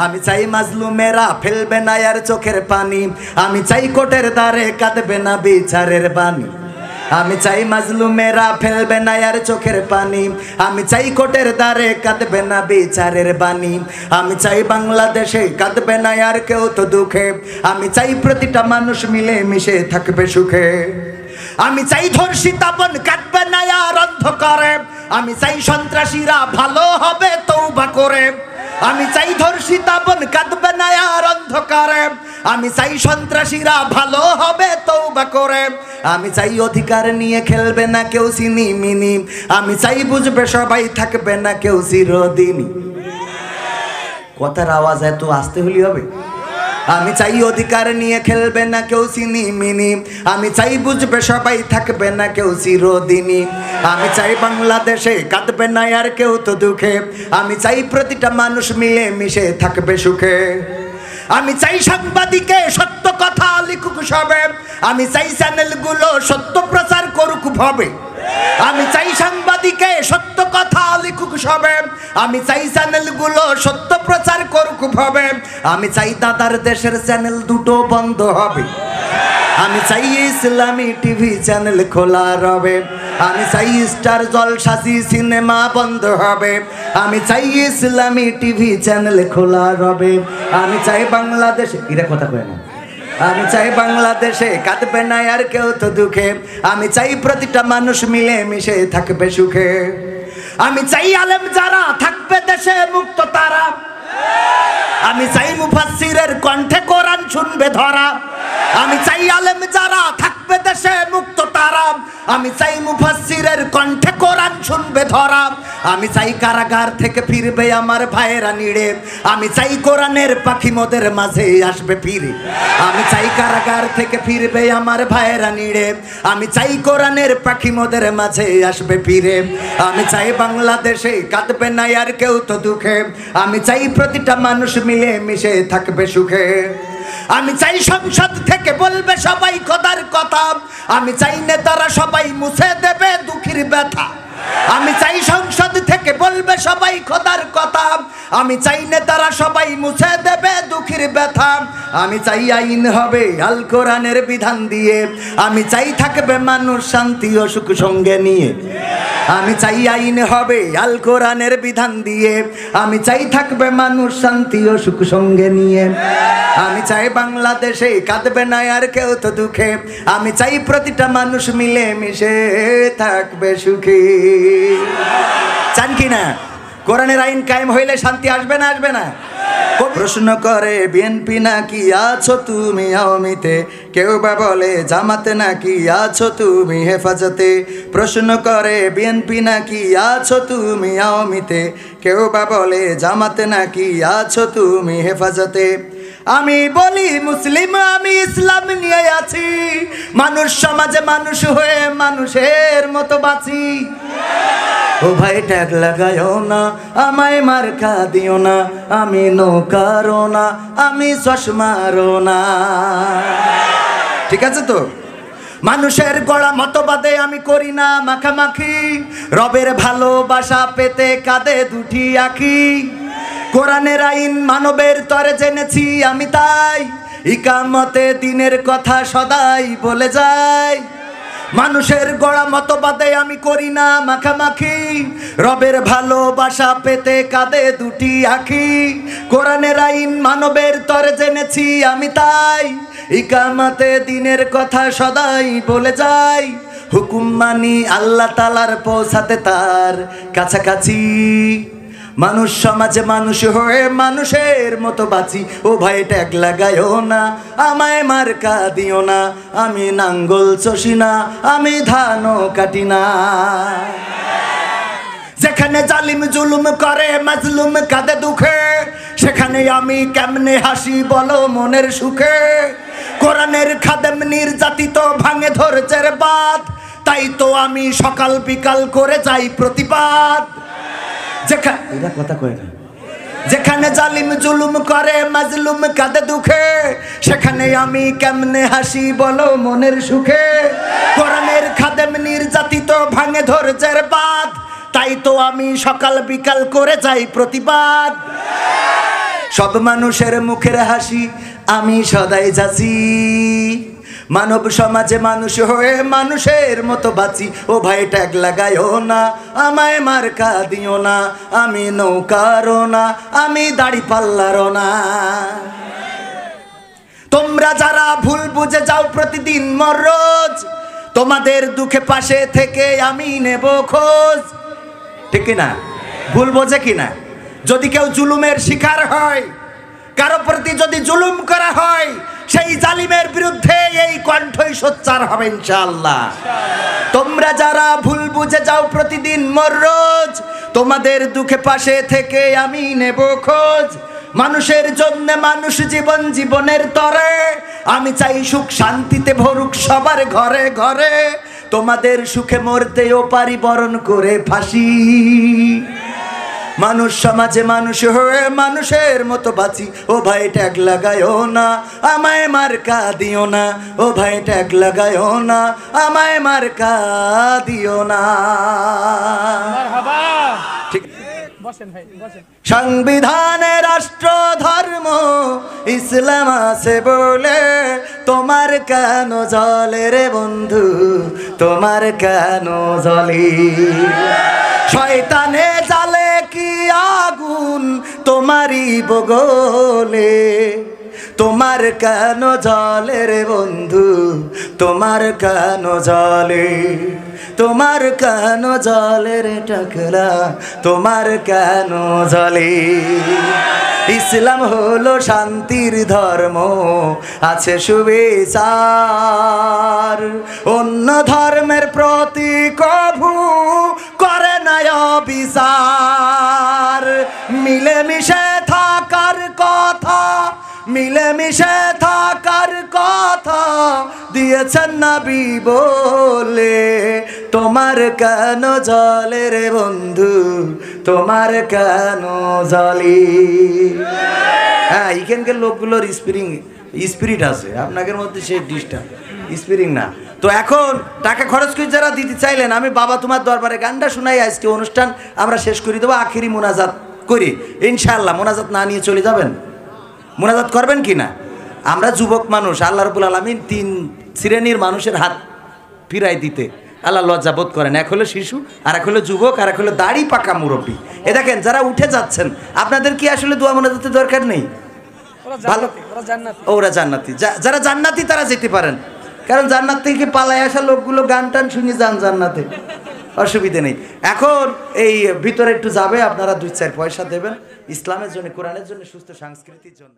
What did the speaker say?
আমি চাই মাজলুমেরা ফেলবে না আর চোখের পানি, আমি চাই কোটের দ্বারে কাঁদবে না বিচারের বাণী। আমি চাই মাজলুমেরা ফেলবে না আর চোখের পানি, আমি চাই কোটের দ্বারে কাঁদবে না বিচারের বাণী। আমি চাই বাংলাদেশে কাঁদবে না আর কেউ তো দুঃখে, আমি চাই প্রতিটা মানুষ মিলে মিশে থাকবে সুখে। আমি চাই ধর্ষিতা বোন কাঁদবে না আর অন্ধকারে, আমি চাই সন্ত্রাসীরা ভালো হবে তওবা করে। আমি চাই ধর্ষিতা বোন কাঁদবে না আর অন্ধকারে, আমি চাই সন্ত্রাসীরা ভালো হবে তওবা করে। আমি চাই অধিকার নিয়ে খেলবে না কেউ সিনিমিনি, আমি চাই বুঝবে সবাই থাকবে না কেউ চিরদিনই। কথার আওয়াজ এত আস্তে হলি হবে? আমি চাই অধিকার নিয়ে খেলবে না কেউ সিনিমিনি, আমি চাই বুঝবে সবাই থাকবে না কেউ চিরদিনই। আমি চাই বাংলাদেশে কাঁদবে না আর কেউ তো দুঃখে, আমি চাই প্রতিটা মানুষ মিলে মিশে থাকবে সুখে। আমি চাই সাংবাদিকে সত্য কথা লিখুক সবে, আমি চাই চ্যানেলগুলো সত্য প্রচার করুক ভবে। আমি চাই সাংবাদিকে সত্য কথা লিখুক সবে, আমি চাই চ্যানেলগুলো সত্য প্রচার করুক ভবে। আমি চাই দাদার দেশের চ্যানেল দুটো বন্ধ হবে, আমি চাই ইসলামী টিভি চ্যানেল খোলা রবে। আমি চাই স্টার জলসাজি সিনেমা বন্ধ হবে, আমি চাই ইসলামী টিভি চ্যানেল খোলা রবে। আমি চাই বাংলাদেশে, এরা কথা কয় না, আমি চাই বাংলাদেশে কাঁদবে না আর কেউ তো দুঃখে, আমি চাই প্রতিটা মানুষ মিলে মিশে থাকবে সুখে। আমি চাই আলেম যারা থাকবে দেশে মুক্ত তারা, আমি চাই মুফাসসিরের কণ্ঠে কোরআন শুনবে ধরা। আমি চাই আলেম যারা থাকবে দেশে মুক্ত তারা, আমি চাই মুফাসসিরের কণ্ঠে কোরআন শুনবে ধরা। আমি চাই কারাগার থেকে ফিরবে আমার ভাইয়েরা নিড়ে, আমি চাই কোরআনের পাখি মোদের মাঝে আসবে ফিরে। আমি চাই কারাগার থেকে ফিরবে আমার ভাইয়েরা নিড়ে, আমি চাই কোরআনের পাখি মোদের মাঝে আসবে ফিরে। আমি চাই বাংলাদেশে কাঁদবে না আর কেউ তো দুঃখে, আমি চাই প্রতিটা মানুষ মিলে মিশে থাকবে সুখে। আমি চাই সংসদ থেকে বলবে সবাই খোদার কথা, আমি চাই নেতারা সবাই মুছে দেবে দুঃখীর ব্যথা। আমি চাই সংসদ থেকে বলবে সবাই খোদার কথা, আমি চাই নেতারা সবাই মুছে দেবে দুঃখীর ব্যথা। আমি চাই আইন হবে আল কোরআনের বিধান দিয়ে, আমি চাই থাকবে মানুষ শান্তি ও সুখ সঙ্গে নিয়ে। আমি চাই আইন হবে আল কোরআনের বিধান দিয়ে, আমি চাই থাকবে মানুষ শান্তি ও সুখ সঙ্গে নিয়ে। আমি চাই বাংলাদেশে কাঁদবে না আর কেউ তো দুঃখে, আমি চাই প্রতিটা মানুষ মিলে মিশে থাকবে সুখী। চান কি না? কোরআনের আইন কায়েম হইলে শান্তি আসবে না আসবে না? প্রশ্ন করে বিএনপি নাকি আছো তুমি আওয়ামীতে, কেউ বা বলে জামাতে নাকি আছো তুমি হেফাজতে। প্রশ্ন করে বিএনপি নাকি আছো তুমি আওয়ামীতে, কেউ বা বলে জামাতে নাকি আছো তুমি হেফাজতে। আমি বলি মুসলিম আমি ইসলাম নিয়ে আছি, মানুষ সমাজে মানুষ হয়ে মানুষের মতো বাঁচি। ও ভাই ট্যাগ লাগায়ও না, আমায় মার্কা দিও না, আমি নৌকারও না, আমি চশমারও না। ঠিক আছে তো? মানুষের গড়া মতবাদে আমি করি না মাখামাখি, রবের ভালোবাসা পেতে কাঁদে দুটি আঁখি। কোরআনের আইন মানবের তরে জেনেছি আমি তাই, ইকামতে দিনের কথা সদাই বলে যাই। মানুষের গড়া মতবাদে আমি করি না মাখামাখি, রবের ভালোবাসা পেতে কাঁদে দুটি আঁখি। কোরআনের আইন মানবের তরে জেনেছি আমি তাই, ইকামতে দিনের কথা সদাই বলে যাই। হুকুম মানি আল্লাহ তাআলার পৌঁছাতে তার কাছাকাছি, মানুষ সমাজে মানুষ হয়ে মানুষের মতো বাঁচি। ও ভাই ট্যাগ লাগায়ও না, আমায় মার্কা দিও না, আমি নাঙ্গল চষি না, আমি ধানও কাটি না। যেখানে জালিম জুলুম করে মাজলুম কাঁদে দুঃখে, সেখানে আমি কেমনে হাসি বলো মনের সুখে। কোরআনের খাদেম নির্যাতিত ভাঙে ধৈর্যের বাঁধ, তাই তো আমি সকাল বিকাল করে যাই প্রতিবাদ। যেখানে জালিম জুলুম করে মাজলুম কাঁদে দুঃখে, সেখানে আমি কেমনে হাসি বলো মনের সুখে। কোরআনের খাদেম নির্যাতিত ভাঙে ধৈর্যের বাঁধ, তাই তো আমি সকাল বিকাল করে যাই প্রতিবাদ। সব মানুষের মুখের হাসি আমি সদাই যাচ্ছি, মানব সমাজে মানুষ হয়ে মানুষের মতো বাঁচি। ও ভাই ট্যাগ লাগাইও না, আমায় মার্কা দিও না, আমি নৌকারও না, আমি দাড়ি পাল্লারও না। তোমরা যারা ভুল বুঝে যাও প্রতিদিন মররোজ, তোমাদের দুঃখে পাশে থেকে আমি নেব খোঁজ। ঠিক কিনা? ভুল বোঝে কিনা? যদি কেউ জুলুমের শিকার হয়, কারো প্রতি যদি জুলুম করা হয়, সেই জালিমের বিরুদ্ধে এই কণ্ঠই সোচ্চার হবে ইনশাআল্লাহ। তোমরা যারা ভুল বুঝে যাও প্রতিদিন মররোজ, তোমাদের দুঃখে পাশে থেকে আমি নেব খোঁজ। মানুষের জন্য মানুষ জীবন, জীবনের তরে আমি চাই সুখ শান্তিতে ভরুক সবার ঘরে ঘরে। তোমাদের সুখে মরতেও পারি বরণ করে ফাঁসি। মানুষ সমাজে মানুষ হয়ে মানুষের মতো বাঁচি। ও ভাই ট্যাগ লাগাইও না, আমায় মার্কা দিও না। ও ভাই ট্যাগ লাগাইও না, আমায় মার্কা দিও না। ঠিক। সংবিধানে রাষ্ট্র ধর্ম ইসলাম আছে বলে তোমার কেন জ্বলে রে বন্ধু, তোমার কেন জ্বলে? শয়তানে জ্বালে কি আগুন তোমারই বগলে, তোমার কেন জ্বলে রে বন্ধু, তোমার কেন জ্বলে? তোমার কেন জ্বলে রে টাকলা, তোমার কেন জ্বলে? ইসলাম হলো শান্তির ধর্ম, আছে সুবিচার। অন্য ধর্মের প্রতি কভু করে না অবিচার। মিলেমিশে থাকার কথা, মিলেমিশে থাকার কথা দিয়েছেন নবী বলে। তোমার কেন জ্বলে রে বন্ধু, তোমার কেন জ্বলে? হ্যাঁ, এখানকার লোকগুলোর স্পিরিট আছে, আপনাদের মধ্যে সেই ডিস্টার্ব স্পিরিট না। তো এখন টাকা খরচ করে যারা দিতে চাইলেন, আমি বাবা তোমার দরবারে গানটা শোনাই। আজকে অনুষ্ঠান আমরা শেষ করে দেবো, আখেরি মোনাজাত করি ইনশাআল্লাহ। মোনাজাত না নিয়ে চলে যাবেন? মোনাজাত করবেন কি না? আমরা যুবক মানুষ, আল্লাহ রাব্বুল আলামিন 3 শ্রেণীর মানুষের হাত ফিরাই দিতে আল্লাহ লজ্জা বোধ করেন। এক হলো শিশু, আর এক হলো যুবক, আর এক হলো দাড়ি পাকা মুরব্বী। এ দেখেন, যারা উঠে যাচ্ছেন আপনাদের কি আসলে দোয়া মোনাজাতের দরকার নেই? ভালো, ওরা জান্নাতি। যারা জান্নাতি তারা যেতে পারেন, কারণ জান্নাত থেকে পালায় আসা লোকগুলো গান টান শুনে যান জান্নাতে, অসুবিধে নেই। এখন এই ভিতরে একটু যাবে, আপনারা 2-4 পয়সা দেবেন ইসলামের জন্য, কোরআনের জন্য, সুস্থ সংস্কৃতির জন্য।